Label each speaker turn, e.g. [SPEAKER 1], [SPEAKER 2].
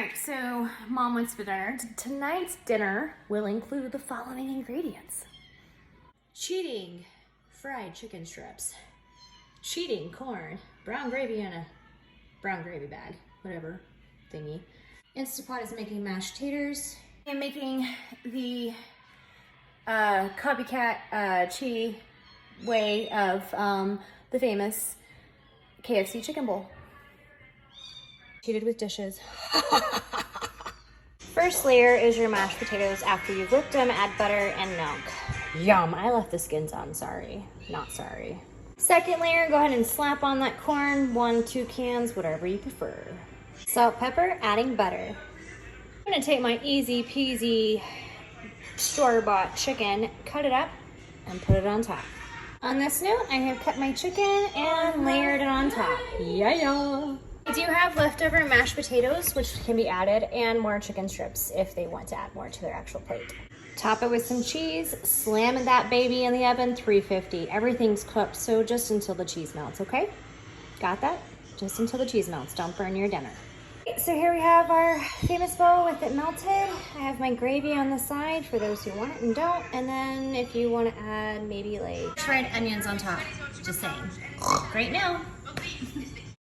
[SPEAKER 1] right, so Mom wants for dinner. Tonight's dinner will include the following ingredients. Cheating fried chicken strips. Cheating corn. Brown gravy in a brown gravy bag. Whatever thingy. Instapot is making mashed taters. I'm making the copycat chi way of the famous KFC chicken bowl. Cheated with dishes. First layer is your mashed potatoes. After you've whipped them, add butter and milk. Yum, I left the skins on, sorry. Not sorry. Second layer, go ahead and slap on that corn, 1-2 cans, whatever you prefer. Salt, pepper, adding butter. I'm gonna take my easy peasy store-bought chicken, cut it up, and put it on top. On this note, I have cut my chicken and layered it on top. Yeah. I do have leftover mashed potatoes, which can be added, and more chicken strips if they want to add more to their actual plate. Top it with some cheese, slam that baby in the oven, 350. Everything's cooked, so just until the cheese melts, okay? Got that? Just until the cheese melts, don't burn your dinner. So here we have our famous bowl with it melted. I have my gravy on the side for those who want it and don't. And then if you want to add maybe like fried onions on top, just saying. Right now.